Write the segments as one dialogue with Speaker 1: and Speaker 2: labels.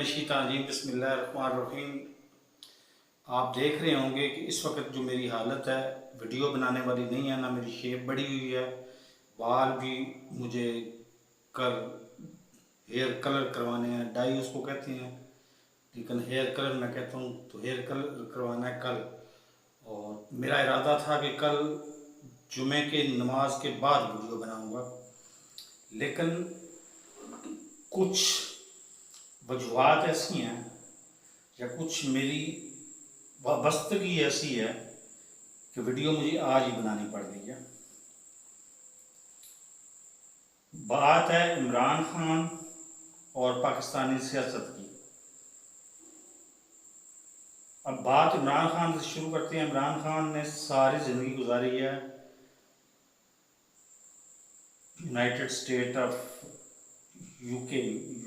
Speaker 1: मिनश्शैतानिर्रजीम बिस्मिल्लाहिर्रहमानिर्रहीम। आप देख रहे होंगे कि इस वक्त जो मेरी हालत है वीडियो बनाने वाली नहीं है, ना मेरी शेप बढ़ी हुई है, बाल भी मुझे कर हेयर कलर करवाने हैं, डाई उसको कहते हैं, लेकिन हेयर कलर मैं कहता हूँ तो हेयर कलर करवाना है कल। और मेरा इरादा था कि कल जुमे के नमाज के बाद वीडियो बनाऊंगा, लेकिन कुछ वजूहात ऐसी हैं या कुछ मेरी वाबस्तगी ऐसी है कि वीडियो मुझे आज ही बनानी पड़ गई है। बात है इमरान खान और पाकिस्तानी सियासत की। अब बात इमरान खान से शुरू करते हैं। इमरान खान ने सारी ज़िंदगी गुजारी है United state of UK,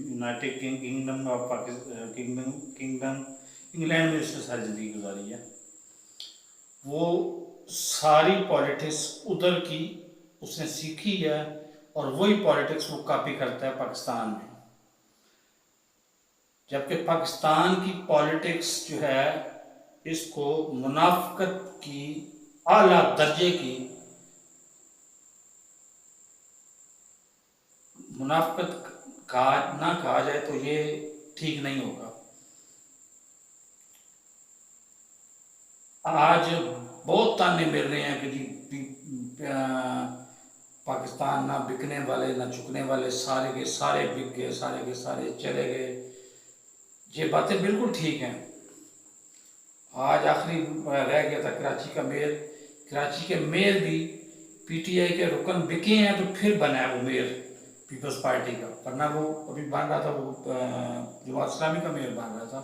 Speaker 1: United kingdom of kingdom England में उसने सारी ज़िंदगी गुजारी है। वो सारी पॉलिटिक्स उधर की उसने सीखी है और वही पॉलिटिक्स वो कॉपी करता है पाकिस्तान में। जबकि पाकिस्तान की पॉलिटिक्स जो है इसको मुनाफिकत की आला दर्जे की मुनाफिकत ना कहा जाए तो ये ठीक नहीं होगा। आज बहुत ताने मिल रहे हैं कि जी पाकिस्तान ना बिकने वाले ना झुकने वाले, सारे के सारे बिक गए, सारे के सारे चले गए। ये बातें बिल्कुल ठीक हैं। आज आखिरी रह गया था कराची का मेयर। कराची के मेयर भी पीटीआई के रुकन बिके हैं तो फिर बना है वो मेयर पीपल्स पार्टी का, वरना वो अभी बन रहा था, वो जमात इस्लामी का मेयर बन रहा था।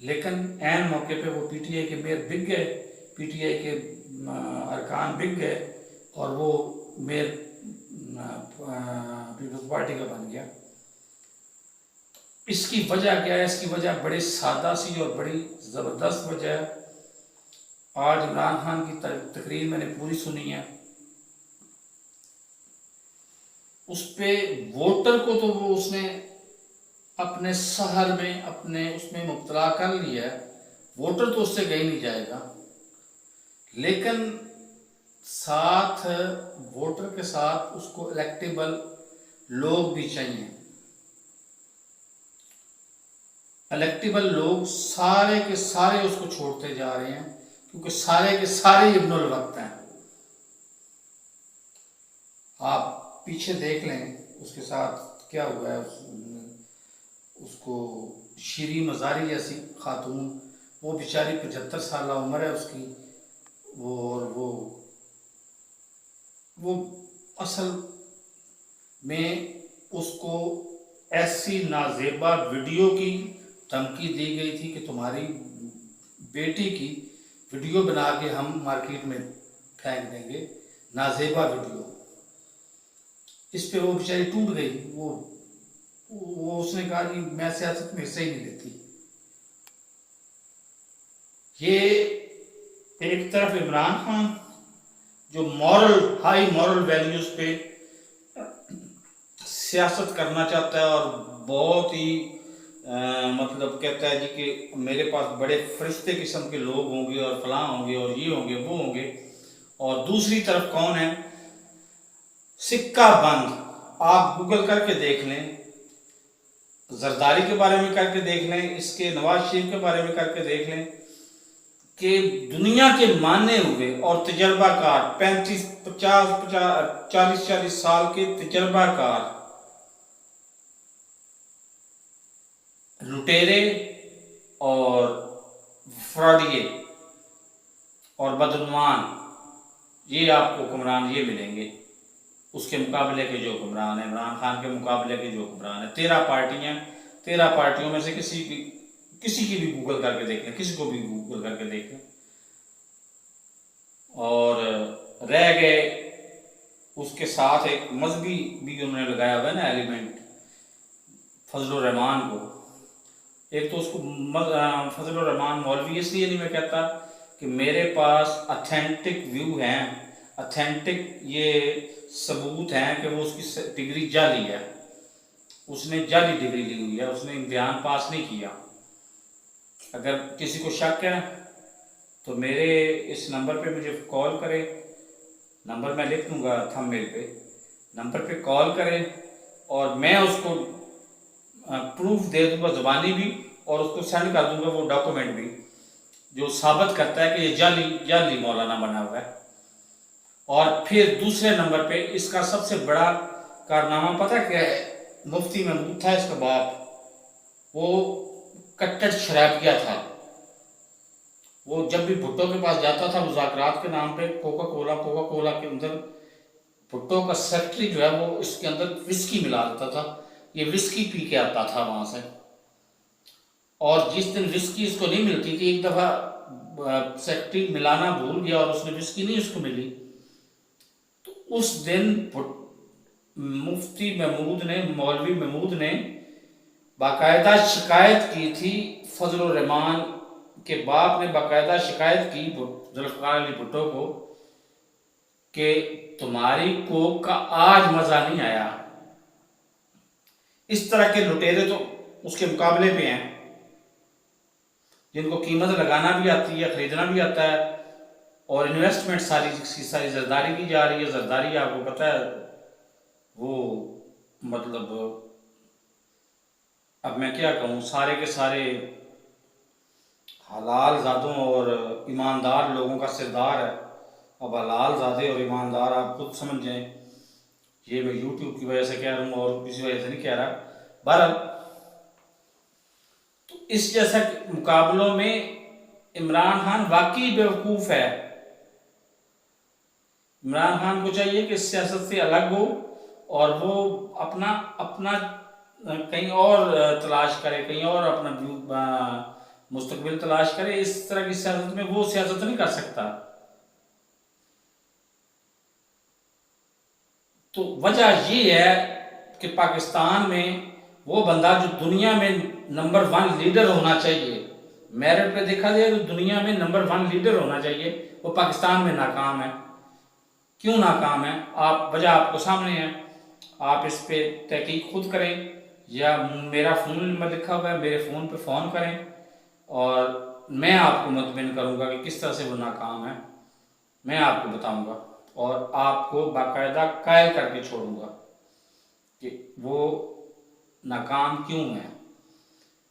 Speaker 1: लेकिन ऐन मौके पे वो पीटीआई के मेयर बिक गए, पीटीआई के अरकान बिक गए और वो मेयर पीपल्स पार्टी का बन गया। इसकी वजह क्या है? इसकी वजह बड़ी सादा सी और बड़ी ज़बरदस्त वजह है। आज इमरान खान की तकरीर मैंने पूरी सुनी है। उस पे वोटर को तो वो उसने अपने शहर में अपने उसमें मुब्तला कर लिया है, वोटर तो उससे कहीं नहीं जाएगा। लेकिन साथ वोटर के साथ उसको इलेक्टेबल लोग भी चाहिए। इलेक्टेबल लोग सारे के सारे उसको छोड़ते जा रहे हैं क्योंकि सारे के सारे इब्नुल वक्त हैं। आप पीछे देख लें उसके साथ क्या हुआ है। उसको शीरी मज़ारी जैसी खातून, वो बेचारी 75 साल उम्र है उसकी, वो असल में उसको ऐसी नाजेबा वीडियो की धमकी दी गई थी कि तुम्हारी बेटी की वीडियो बना के हम मार्केट में फेंक देंगे, नाजेबा वीडियो। इस पे वो बेचारी टूट गई। वो उसने कहा कि मैं सियासत में हिस्सा ही नहीं लेती। ये एक तरफ इमरान खान जो हाई मॉरल वैल्यूज पे सियासत करना चाहता है और बहुत ही मतलब कहता है जी कि मेरे पास बड़े फरिश्ते किस्म के लोग होंगे और फलां होंगे और ये होंगे वो होंगे। और दूसरी तरफ कौन है? सिक्का बंद। आप गूगल करके देख लें, जरदारी के बारे में करके देख लें, इसके नवाज शरीफ के बारे में करके देख लें कि दुनिया के माने हुए और तजर्बाकार 35, 50, 40 साल के तजर्बाकार लुटेरे और फ्रॉडिये और बदनुमान ये आपको हुक्मरान ये मिलेंगे। उसके मुकाबले के जो हुक्मरान है, इमरान खान के मुकाबले के जो हुक्मरान है, 13 पार्टियां, 13 पार्टियों में से किसी की भी गूगल करके देख लें, किसी को भी गूगल करके देख लें। और रह गए उसके साथ एक मजहबी भी उन्होंने लगाया हुआ है ना एलिमेंट, फजलुर रहमान को। एक तो उसको फजलुर रहमान मौलवी इसलिए नहीं मैं कहता कि मेरे पास अथेंटिक व्यू हैं, अथेंटिक ये सबूत हैं कि वो उसकी डिग्री जाली है। उसने जाली डिग्री ली हुई है, उसने इम्तिहान पास नहीं किया। अगर किसी को शक है तो मेरे इस नंबर पे मुझे कॉल करें, नंबर मैं लिख दूंगा थंबनेल पे, नंबर पे कॉल करें और मैं उसको प्रूफ दे दूंगा ज़बानी भी, और उसको सेंड कर दूंगा वो डॉक्यूमेंट भी जो साबित करता है कि ये जाली जाली मौलाना बना हुआ है। और फिर दूसरे नंबर पे इसका सबसे बड़ा कारनामा पता क्या है? मुफ्ती महमूद था इसका बाप, वो कट्टर शराबिया था। वो जब भी भुट्टो के पास जाता था मुज़ाकरात के नाम पे, कोका कोला के अंदर भुट्टो का सेक्रेटरी जो है वो इसके अंदर विस्की मिला देता था, ये विस्की पी के आता था वहां से। और जिस दिन विस्की इसको नहीं मिलती थी, एक दफ़ा सेक्रेटरी मिलाना भूल गया और उसने विस्की नहीं उसको मिली, तो उस दिन मुफ्ती महमूद ने, मौलवी महमूद ने बाकायदा शिकायत की थी, फजल रहमान के बाप ने बाकायदा शिकायत की जुल्फ़िकार अली भुट्टो को कि तुम्हारी कोक का आज मज़ा नहीं आया। इस तरह के लुटेरे तो उसके मुकाबले पे हैं, जिनको कीमत लगाना भी आती है, ख़रीदना भी आता है, और इन्वेस्टमेंट सारी जरदारी की जा रही है। जरदारी आपको पता है वो, मतलब अब मैं क्या कहूँ, सारे के सारे हलाल ज़ादों और ईमानदार लोगों का सरदार है। अब हलाल ज़ादे और ईमानदार आप खुद समझ जाएं, ये मैं यूट्यूब की वजह से कह रहा हूँ और किसी वजह से नहीं कह रहा। बहरहाल तो इस जैसा मुकाबलों में इमरान खान वाकई बेवकूफ़ है। इमरान खान को चाहिए कि सियासत से अलग हो और वो अपना अपना कहीं और तलाश करे, कहीं और अपना मुस्तकबिल तलाश करे। इस तरह की सियासत में वो सियासत नहीं कर सकता। तो वजह ये है कि पाकिस्तान में वो बंदा जो दुनिया में नंबर 1 लीडर होना चाहिए, मेरिट पे देखा जाए तो दुनिया में नंबर 1 लीडर होना चाहिए, वो पाकिस्तान में नाकाम है। क्यों नाकाम है? आप वजह आपको सामने है, आप इस पे तहकीक खुद करें, या मेरा फ़ोन नंबर लिखा हुआ है, मेरे फ़ोन पे फ़ोन करें और मैं आपको मुतमिन करूँगा कि किस तरह से वो नाकाम है। मैं आपको बताऊँगा और आपको बाकायदा कायल करके छोड़ूंगा कि वो नाकाम क्यों है।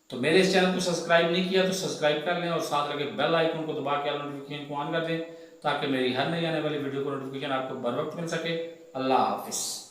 Speaker 1: तो मेरे इस चैनल को सब्सक्राइब नहीं किया तो सब्सक्राइब कर लें और साथ लगे बेल आइकन को दबा के नोटिफिकेशन को ऑन कर दें, ताकि मेरी हर नई आने वाली वीडियो को नोटिफिकेशन आपको बर वक्त मिल सके। अल्लाह हाफिज़।